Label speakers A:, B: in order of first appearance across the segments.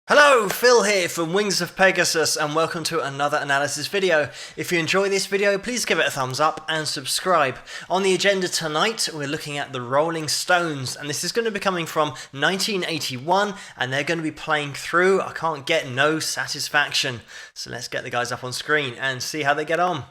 A: Hello, Phil here from Wings of Pegasus and welcome to another analysis video. If you enjoy this video, please give it a thumbs up and subscribe. On the agenda tonight, we're looking at the Rolling Stones, and this is going to be coming from 1981, and they're going to be playing through I Can't Get No Satisfaction. So let's get the guys up on screen and see how they get on.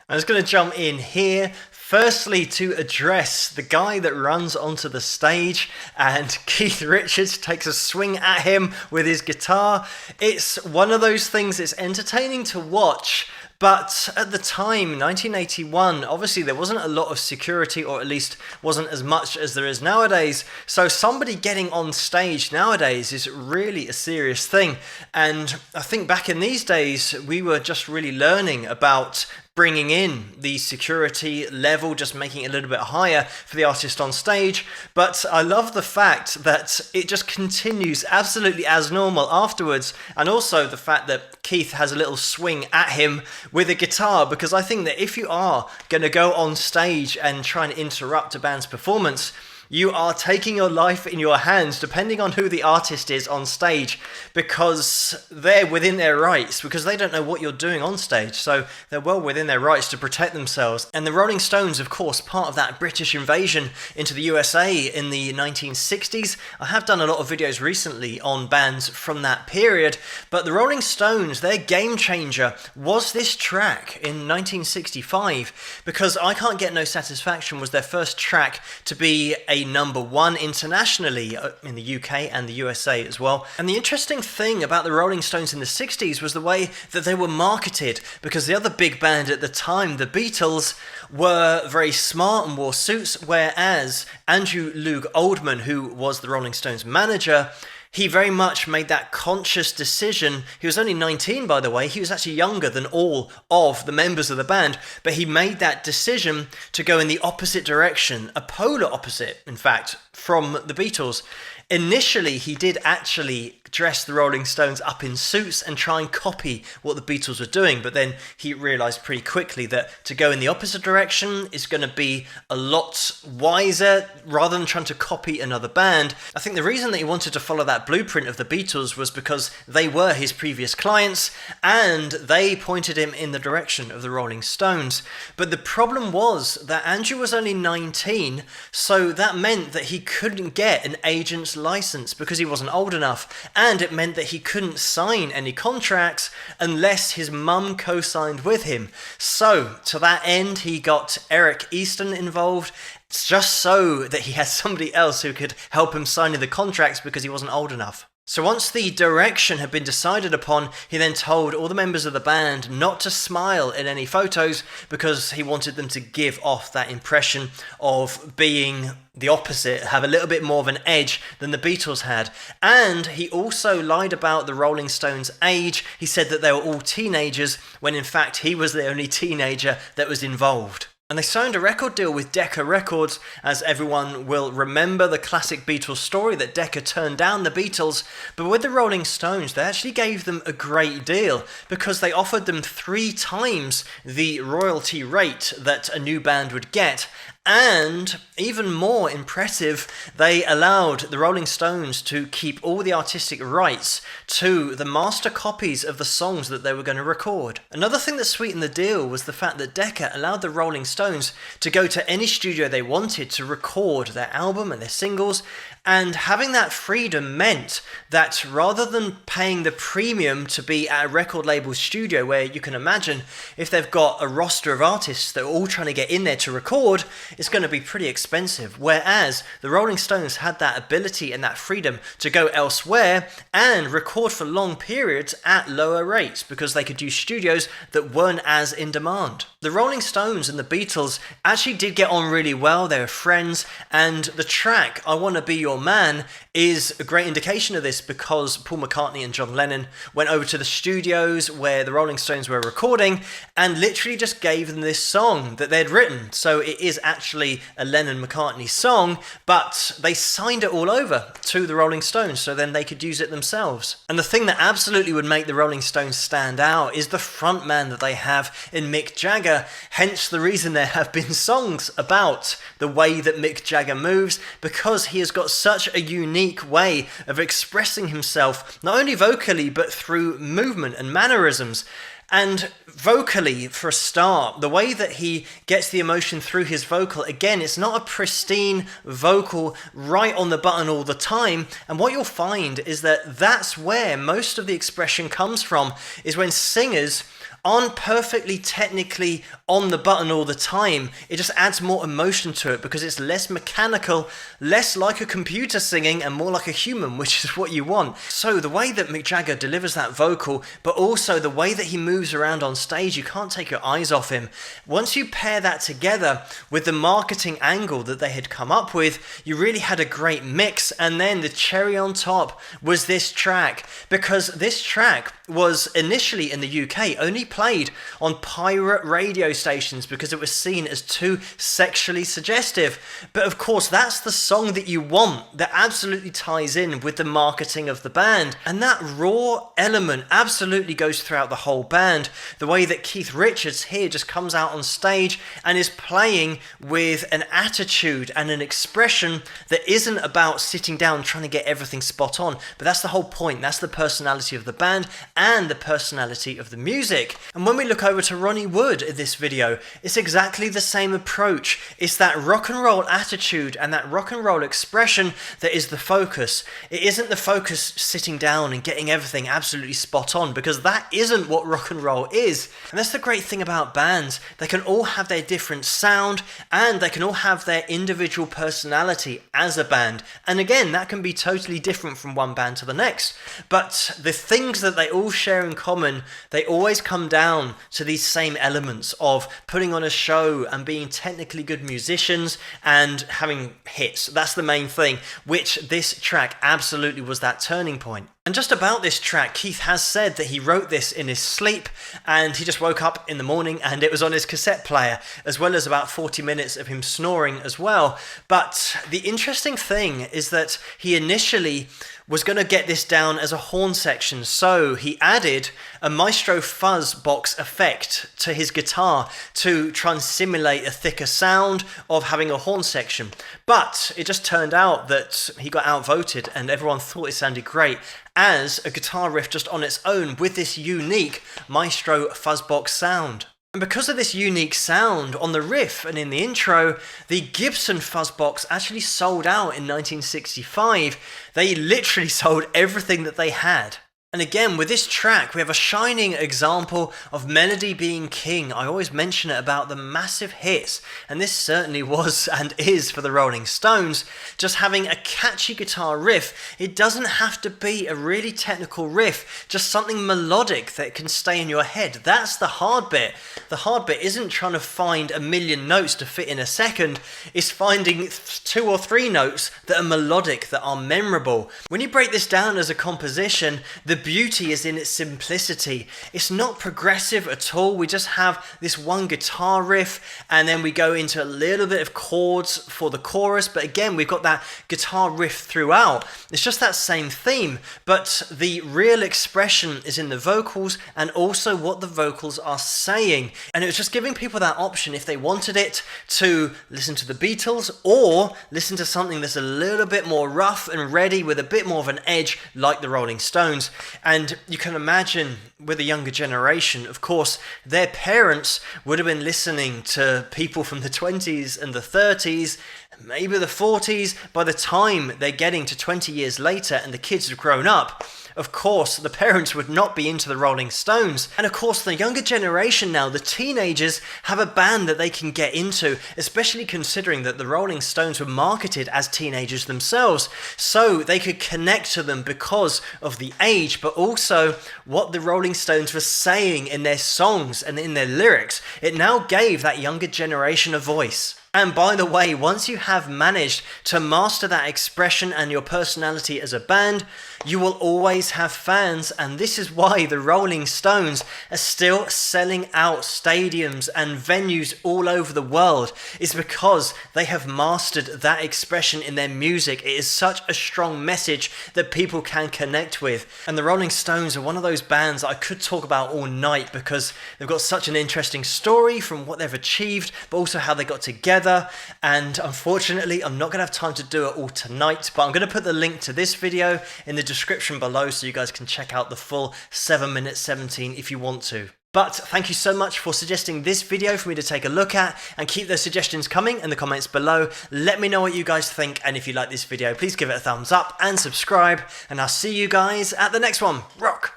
A: I'm just going to jump in here, firstly to address the guy that runs onto the stage and Keith Richards takes a swing at him with his guitar. It's one of those things that's entertaining to watch, but at the time, 1981, obviously there wasn't a lot of security, or at least wasn't as much as there is nowadays. So somebody getting on stage nowadays is really a serious thing. And I think back in these days, we were just really learning about bringing in the security level, just making it a little bit higher for the artist on stage. But I love the fact that it just continues absolutely as normal afterwards, and also the fact that Keith has a little swing at him with a guitar, because I think that if you are going to go on stage and try and interrupt a band's performance, you are taking your life in your hands, depending on who the artist is on stage, because they're within their rights, because they don't know what you're doing on stage, so they're well within their rights to protect themselves. And the Rolling Stones, of course, part of that British invasion into the USA in the 1960s. I have done a lot of videos recently on bands from that period, but the Rolling Stones, their game changer was this track in 1965, because I Can't Get No Satisfaction was their first track to be a number one internationally in the UK and the USA as well. And the interesting thing about the Rolling Stones in the 60s was the way that they were marketed, because the other big band at the time, the Beatles, were very smart and wore suits, whereas Andrew Loog Oldham, who was the Rolling Stones manager, he very much made that conscious decision. He was only 19, by the way. He was actually younger than all of the members of the band, but he made that decision to go in the opposite direction, a polar opposite, in fact, from the Beatles. Initially, he did actually dress the Rolling Stones up in suits and try and copy what the Beatles were doing. But then he realised pretty quickly that to go in the opposite direction is going to be a lot wiser rather than trying to copy another band. I think the reason that he wanted to follow that blueprint of the Beatles was because they were his previous clients and they pointed him in the direction of the Rolling Stones. But the problem was that Andrew was only 19, so that meant that he couldn't get an agent's license because he wasn't old enough, and it meant that he couldn't sign any contracts unless his mum co-signed with him. So to that end, he got Eric Easton involved, just so that he had somebody else who could help him sign the contracts because he wasn't old enough. So once the direction had been decided upon, he then told all the members of the band not to smile in any photos because he wanted them to give off that impression of being the opposite, have a little bit more of an edge than the Beatles had. And he also lied about the Rolling Stones' age. He said that they were all teenagers when in fact he was the only teenager that was involved. And they signed a record deal with Decca Records, as everyone will remember the classic Beatles story that Decca turned down the Beatles. But with the Rolling Stones, they actually gave them a great deal because they offered them 3 times the royalty rate that a new band would get. And even more impressive, they allowed the Rolling Stones to keep all the artistic rights to the master copies of the songs that they were going to record. Another thing that sweetened the deal was the fact that Decca allowed the Rolling Stones to go to any studio they wanted to record their album and their singles, and having that freedom meant that rather than paying the premium to be at a record label studio where you can imagine if they've got a roster of artists that are all trying to get in there to record, it's going to be pretty expensive. Whereas the Rolling Stones had that ability and that freedom to go elsewhere and record for long periods at lower rates because they could use studios that weren't as in demand. The Rolling Stones and the Beatles actually did get on really well. They were friends, and the track I Want to Be Your Man is a great indication of this because Paul McCartney and John Lennon went over to the studios where the Rolling Stones were recording and literally just gave them this song that they'd written. So it is actually a Lennon-McCartney song, but they signed it all over to the Rolling Stones so then they could use it themselves. And the thing that absolutely would make the Rolling Stones stand out is the frontman that they have in Mick Jagger. Hence the reason there have been songs about the way that Mick Jagger moves, because he has got such a unique way of expressing himself, not only vocally but through movement and mannerisms. And vocally, for a start, the way that he gets the emotion through his vocal, again, it's not a pristine vocal right on the button all the time. And what you'll find is that that's where most of the expression comes from, is when singers aren't perfectly technically on the button all the time. It just adds more emotion to it because it's less mechanical, less like a computer singing and more like a human, which is what you want. So the way that Mick Jagger delivers that vocal, but also the way that he moves around on stage, you can't take your eyes off him. Once you pair that together with the marketing angle that they had come up with, you really had a great mix. And then the cherry on top was this track, because this track was initially in the UK only played on pirate radio stations because it was seen as too sexually suggestive. But of course, that's the song that you want, that absolutely ties in with the marketing of the band. And that raw element absolutely goes throughout the whole band. The way that Keith Richards here just comes out on stage and is playing with an attitude and an expression that isn't about sitting down trying to get everything spot on. But that's the whole point. That's the personality of the band and the personality of the music. And when we look over to Ronnie Wood in this video, it's exactly the same approach. It's that rock and roll attitude and that rock and roll expression that is the focus. It isn't the focus sitting down and getting everything absolutely spot on, because that isn't what rock and roll is. And that's the great thing about bands. They can all have their different sound and they can all have their individual personality as a band. And again, that can be totally different from one band to the next. But the things that they all share in common, they always come down to these same elements of putting on a show and being technically good musicians and having hits. That's the main thing, which this track absolutely was that turning point. And just about this track, Keith has said that he wrote this in his sleep and he just woke up in the morning and it was on his cassette player, as well as about 40 minutes of him snoring as well. But the interesting thing is that he initially was going to get this down as a horn section, so he added a Maestro fuzz box effect to his guitar to try and simulate a thicker sound of having a horn section. But it just turned out that he got outvoted and everyone thought it sounded great as a guitar riff just on its own with this unique Maestro fuzzbox sound. And because of this unique sound on the riff and in the intro, the Gibson fuzzbox actually sold out in 1965. They literally sold everything that they had. And again, with this track, we have a shining example of melody being king. I always mention it about the massive hits, and this certainly was and is for the Rolling Stones. Just having a catchy guitar riff, it doesn't have to be a really technical riff, just something melodic that can stay in your head. That's the hard bit. The hard bit isn't trying to find a million notes to fit in a second, it's finding 2 or 3 notes that are melodic, that are memorable. When you break this down as a composition, the beauty is in its simplicity. It's not progressive at all. We just have this one guitar riff and then we go into a little bit of chords for the chorus, but again we've got that guitar riff throughout. It's just that same theme, but the real expression is in the vocals and also what the vocals are saying. And it was just giving people that option if they wanted it to listen to the Beatles or listen to something that's a little bit more rough and ready with a bit more of an edge like the Rolling Stones. And you can imagine with a younger generation, of course, their parents would have been listening to people from the 20s and the 30s, maybe the 40s. By the time they're getting to 20 years later and the kids have grown up, of course, the parents would not be into the Rolling Stones. And of course, the younger generation now, the teenagers, have a band that they can get into, especially considering that the Rolling Stones were marketed as teenagers themselves. So they could connect to them because of the age, but also what the Rolling Stones were saying in their songs and in their lyrics. It now gave that younger generation a voice. And by the way, once you have managed to master that expression and your personality as a band, you will always have fans, and this is why the Rolling Stones are still selling out stadiums and venues all over the world. It's because they have mastered that expression in their music. It is such a strong message that people can connect with. And the Rolling Stones are one of those bands that I could talk about all night because they've got such an interesting story from what they've achieved, but also how they got together. And unfortunately, I'm not going to have time to do it all tonight, but I'm going to put the link to this video in the description below so you guys can check out the full 7 minutes 17 if you want to. But thank you so much for suggesting this video for me to take a look at, and keep those suggestions coming in the comments below. Let me know what you guys think, and if you like this video, please give it a thumbs up and subscribe, and I'll see you guys at the next one. Rock!